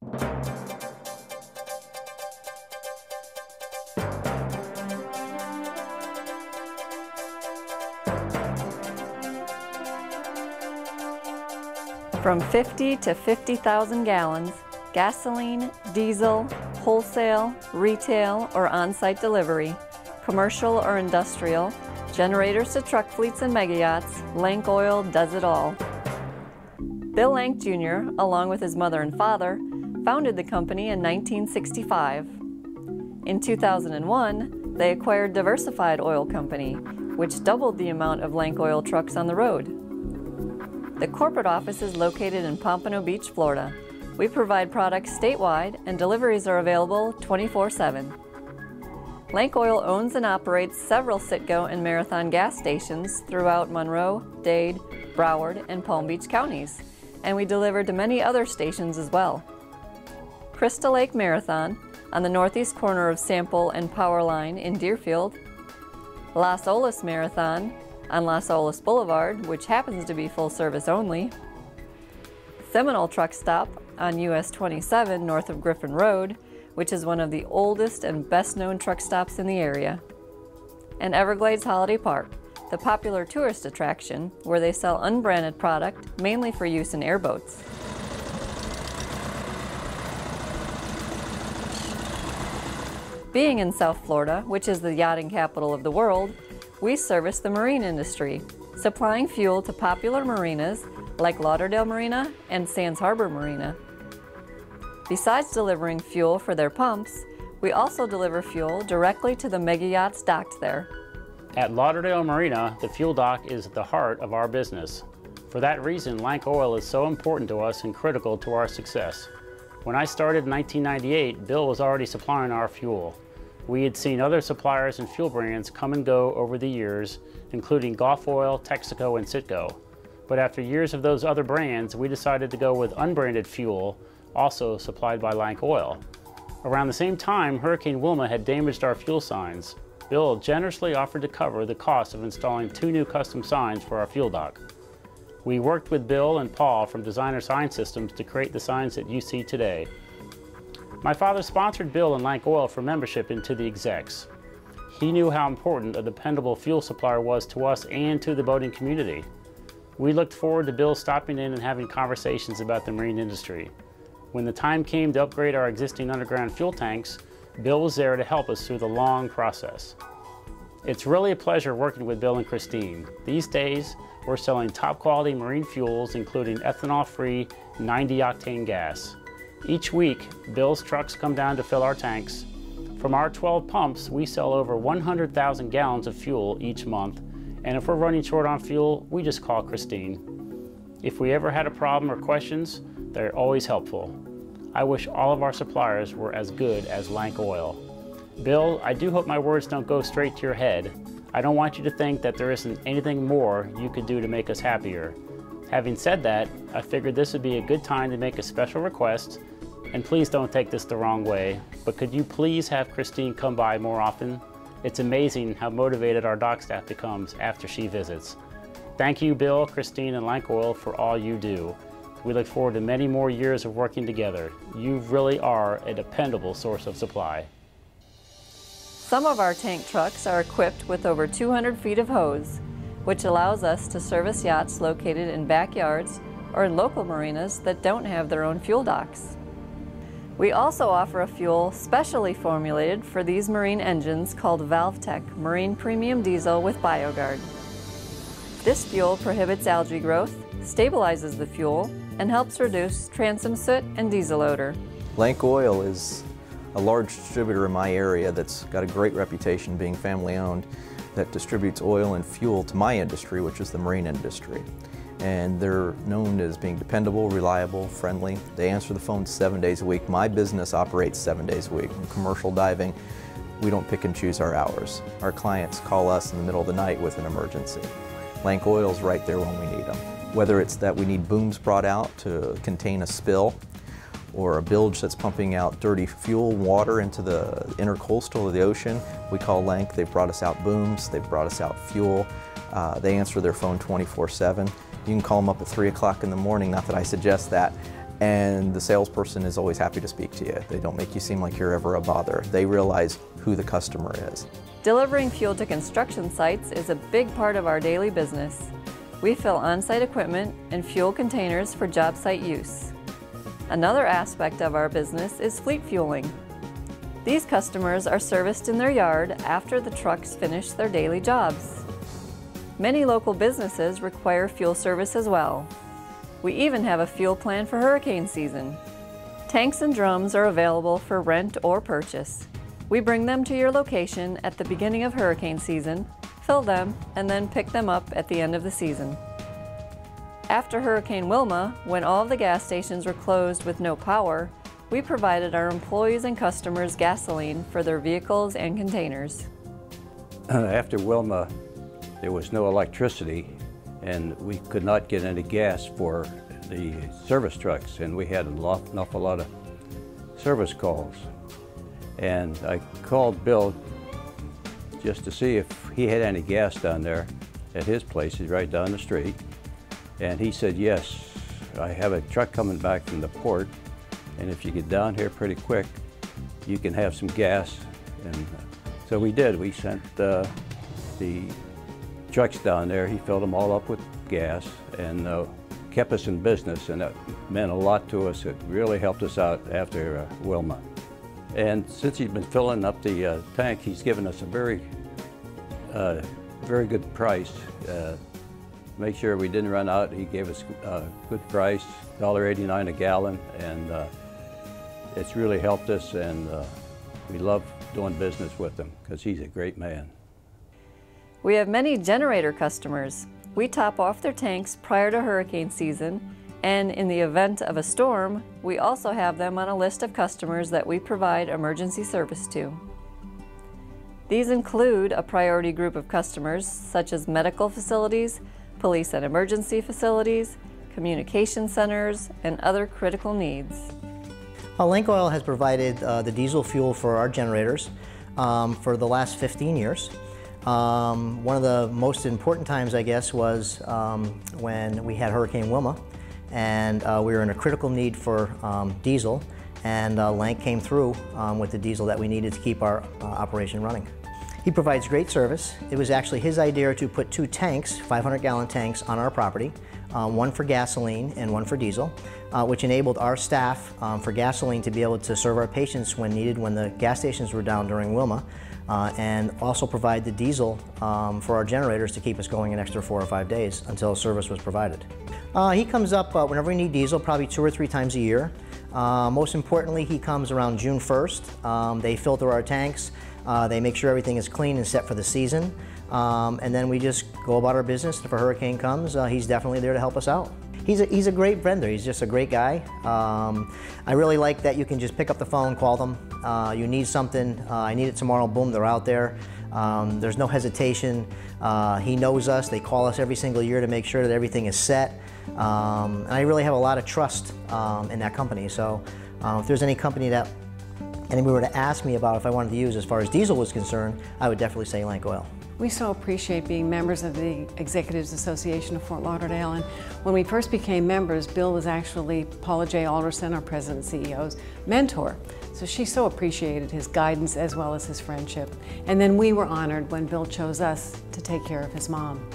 From 50 to 50,000 gallons, gasoline, diesel, wholesale, retail, or on-site delivery, commercial or industrial, generators to truck fleets and megayachts, Lank Oil does it all. Bill Lank Jr., along with his mother and father, founded the company in 1965. In 2001, they acquired Diversified Oil Company, which doubled the amount of Lank Oil trucks on the road. The corporate office is located in Pompano Beach, Florida. We provide products statewide and deliveries are available 24/7. Lank Oil owns and operates several Citgo and Marathon gas stations throughout Monroe, Dade, Broward, and Palm Beach counties, and we deliver to many other stations as well. Crystal Lake Marathon on the northeast corner of Sample and Powerline in Deerfield, Las Olas Marathon on Las Olas Boulevard, which happens to be full service only, Seminole Truck Stop on US 27 north of Griffin Road, which is one of the oldest and best known truck stops in the area, and Everglades Holiday Park, the popular tourist attraction where they sell unbranded product mainly for use in airboats. Being in South Florida, which is the yachting capital of the world, we service the marine industry, supplying fuel to popular marinas like Lauderdale Marina and Sands Harbor Marina. Besides delivering fuel for their pumps, we also deliver fuel directly to the mega yachts docked there. At Lauderdale Marina, the fuel dock is at the heart of our business. For that reason, Lank Oil is so important to us and critical to our success. When I started in 1998, Bill was already supplying our fuel. We had seen other suppliers and fuel brands come and go over the years, including Gulf Oil, Texaco, and Citgo. But after years of those other brands, we decided to go with unbranded fuel, also supplied by Lank Oil. Around the same time, Hurricane Wilma had damaged our fuel signs. Bill generously offered to cover the cost of installing 2 new custom signs for our fuel dock. We worked with Bill and Paul from Designer Sign Systems to create the signs that you see today. My father sponsored Bill and Lank Oil for membership into the Execs. He knew how important a dependable fuel supplier was to us and to the boating community. We looked forward to Bill stopping in and having conversations about the marine industry. When the time came to upgrade our existing underground fuel tanks, Bill was there to help us through the long process. It's really a pleasure working with Bill and Kristene. These days, we're selling top quality marine fuels, including ethanol-free 90-octane gas. Each week, Bill's trucks come down to fill our tanks. From our 12 pumps, we sell over 100,000 gallons of fuel each month, and if we're running short on fuel, we just call Kristene. If we ever had a problem or questions, they're always helpful. I wish all of our suppliers were as good as Lank Oil. Bill, I do hope my words don't go straight to your head. I don't want you to think that there isn't anything more you could do to make us happier. Having said that, I figured this would be a good time to make a special request, and please don't take this the wrong way, but could you please have Kristene come by more often? It's amazing how motivated our dock staff becomes after she visits. Thank you, Bill, Kristene, and Lank Oil for all you do. We look forward to many more years of working together. You really are a dependable source of supply. Some of our tank trucks are equipped with over 200 feet of hose, which allows us to service yachts located in backyards or in local marinas that don't have their own fuel docks. We also offer a fuel specially formulated for these marine engines called ValveTech Marine Premium Diesel with BioGuard. This fuel prohibits algae growth, stabilizes the fuel, and helps reduce transom soot and diesel odor. Lank Oil is a large distributor in my area that's got a great reputation being family owned, that distributes oil and fuel to my industry, which is the marine industry. And they're known as being dependable, reliable, friendly. They answer the phone 7 days a week. My business operates 7 days a week. In commercial diving, we don't pick and choose our hours. Our clients call us in the middle of the night with an emergency. Lank Oil's right there when we need them. Whether it's that we need booms brought out to contain a spill, or a bilge that's pumping out dirty fuel water into the intercoastal of the ocean, we call Lank. They've brought us out booms, they've brought us out fuel. They answer their phone 24/7. You can call them up at 3 o'clock in the morning, not that I suggest that, and the salesperson is always happy to speak to you. They don't make you seem like you're ever a bother. They realize who the customer is. Delivering fuel to construction sites is a big part of our daily business. We fill on-site equipment and fuel containers for job site use. Another aspect of our business is fleet fueling. These customers are serviced in their yard after the trucks finish their daily jobs. Many local businesses require fuel service as well. We even have a fuel plan for hurricane season. Tanks and drums are available for rent or purchase. We bring them to your location at the beginning of hurricane season, fill them, and then pick them up at the end of the season. After Hurricane Wilma, when all of the gas stations were closed with no power, we provided our employees and customers gasoline for their vehicles and containers. After Wilma, there was no electricity and we could not get any gas for the service trucks, and we had an awful lot of service calls. And I called Bill just to see if he had any gas down there at his place. He's right down the street. And he said, yes, I have a truck coming back from the port, and if you get down here pretty quick, you can have some gas. And so we did. We sent the trucks down there. He filled them all up with gas and kept us in business, and that meant a lot to us. It really helped us out after Wilma. And since he's been filling up the tank, he's given us a very good price. Make sure we didn't run out. He gave us a good price, $1.89 a gallon, and it's really helped us, and we love doing business with him because he's a great man. We have many generator customers. We top off their tanks prior to hurricane season, and in the event of a storm, we also have them on a list of customers that we provide emergency service to. These include a priority group of customers such as medical facilities, police and emergency facilities, communication centers, and other critical needs. Lank Oil has provided the diesel fuel for our generators for the last 15 years. One of the most important times, I guess, was when we had Hurricane Wilma, and we were in a critical need for diesel, and Lank came through with the diesel that we needed to keep our operation running. He provides great service. It was actually his idea to put 2 tanks, 500-gallon tanks, on our property, one for gasoline and one for diesel, which enabled our staff for gasoline to be able to serve our patients when needed when the gas stations were down during Wilma, and also provide the diesel for our generators to keep us going an extra 4 or 5 days until service was provided. He comes up whenever we need diesel, probably 2 or 3 times a year. Most importantly, he comes around June 1st. They filter our tanks. They make sure everything is clean and set for the season, and then we just go about our business. If a hurricane comes, he's definitely there to help us out. He's a great vendor. He's just a great guy. I really like that you can just pick up the phone, call them. You need something, I need it tomorrow, boom, they're out there. There's no hesitation. He knows us. They call us every single year to make sure that everything is set. And I really have a lot of trust in that company. So if there's any company that anybody were to ask me about if I wanted to use as far as diesel was concerned, I would definitely say Lank Oil. We so appreciate being members of the Executives Association of Fort Lauderdale, and when we first became members, Bill was actually Paula J. Alderson, our President and CEO's mentor. So she so appreciated his guidance as well as his friendship. And then we were honored when Bill chose us to take care of his mom.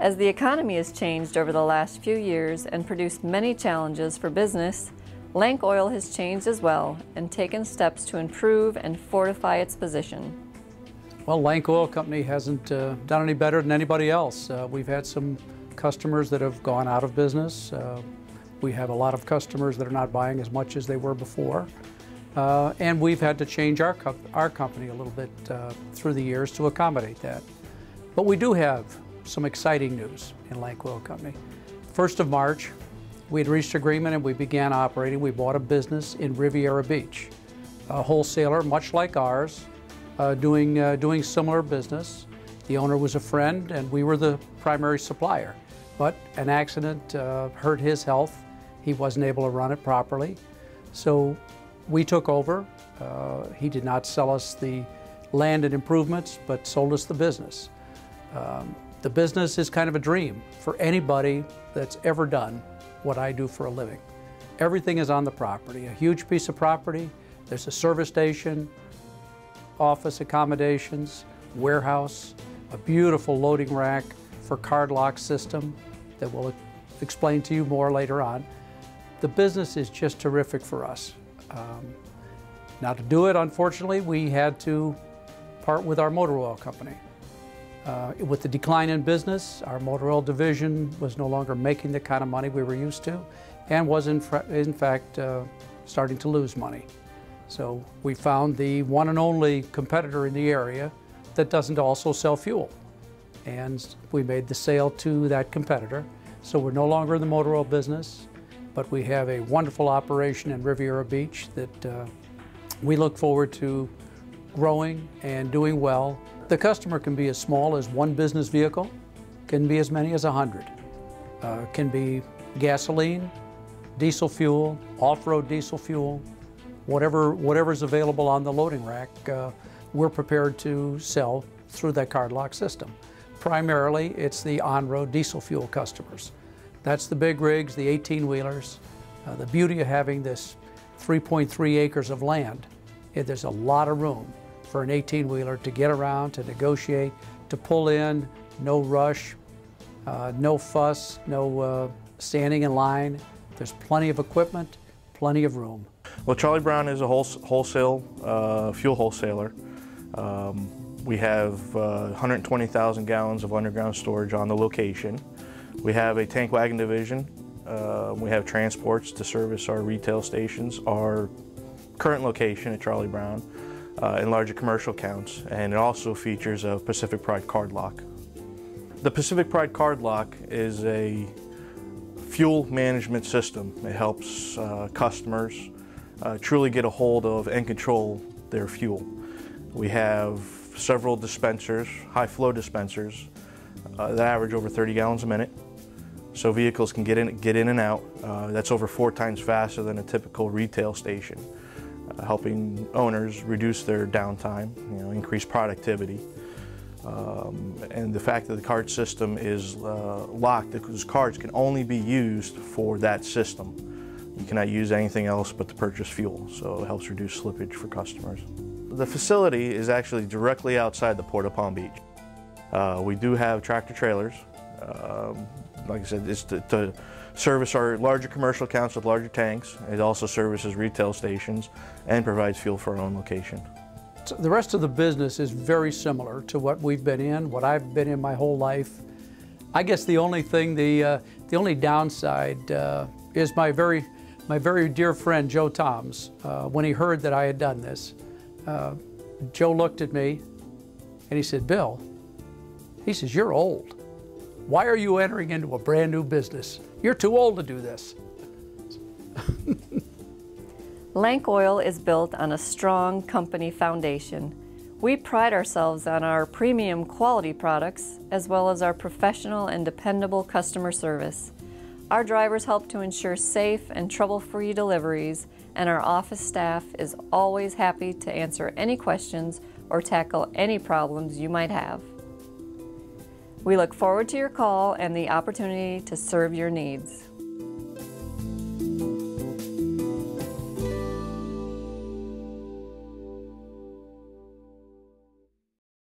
As the economy has changed over the last few years and produced many challenges for business, Lank Oil has changed as well and taken steps to improve and fortify its position. Well, Lank Oil Company hasn't done any better than anybody else. We've had some customers that have gone out of business. We have a lot of customers that are not buying as much as they were before. And we've had to change our company a little bit through the years to accommodate that. But we do have some exciting news in Lank Oil Company. 1st of March, we had reached agreement and we began operating. We bought a business in Riveria Beach, a wholesaler much like ours, doing similar business. The owner was a friend and we were the primary supplier. But an accident hurt his health. He wasn't able to run it properly. So we took over. He did not sell us the land and improvements, but sold us the business. The business is kind of a dream for anybody that's ever done what I do for a living. Everything is on the property, a huge piece of property. There's a service station, office accommodations, warehouse, a beautiful loading rack for card lock system that we'll explain to you more later on. The business is just terrific for us. Now to do it, unfortunately, we had to part with our motor oil company. With the decline in business, our motor oil division was no longer making the kind of money we were used to and was in fact starting to lose money. So we found the one and only competitor in the area that doesn't also sell fuel. And we made the sale to that competitor. So we're no longer in the motor oil business, but we have a wonderful operation in Riveria Beach that we look forward to growing and doing well. The customer can be as small as one business vehicle, can be as many as 100. Can be gasoline, diesel fuel, off-road diesel fuel, whatever's available on the loading rack, we're prepared to sell through that card lock system. Primarily, it's the on-road diesel fuel customers. That's the big rigs, the 18-wheelers. The beauty of having this 3.3 acres of land, there's a lot of room for an 18-wheeler to get around, to negotiate, to pull in, no rush, no fuss, no standing in line. There's plenty of equipment, plenty of room. Well, Charlie Brown is a wholesale fuel wholesaler. We have 120,000 gallons of underground storage on the location. We have a tank wagon division. We have transports to service our retail stations, our current location at Charlie Brown, and larger commercial accounts. And it also features a Pacific Pride card lock. The Pacific Pride card lock is a fuel management system. It helps customers truly get a hold of and control their fuel. We have several dispensers, high flow dispensers, that average over 30 gallons a minute. So vehicles can get in and out. That's over 4 times faster than a typical retail station, helping owners reduce their downtime, increase productivity. And the fact that the card system is locked, because cards can only be used for that system. You cannot use anything else but to purchase fuel, so it helps reduce slippage for customers. The facility is actually directly outside the Port of Palm Beach. We do have tractor trailers. Like I said, it's to service our larger commercial accounts with larger tanks. It also services retail stations and provides fuel for our own location. So the rest of the business is very similar to what we've been in, what I've been in my whole life. I guess the only thing, the only downside is my very dear friend Joe Toms. When he heard that I had done this, Joe looked at me and he said, "Bill," he says, "you're old. Why are you entering into a brand new business? You're too old to do this." Lank Oil is built on a strong company foundation. We pride ourselves on our premium quality products as well as our professional and dependable customer service. Our drivers help to ensure safe and trouble-free deliveries, and our office staff is always happy to answer any questions or tackle any problems you might have. We look forward to your call and the opportunity to serve your needs.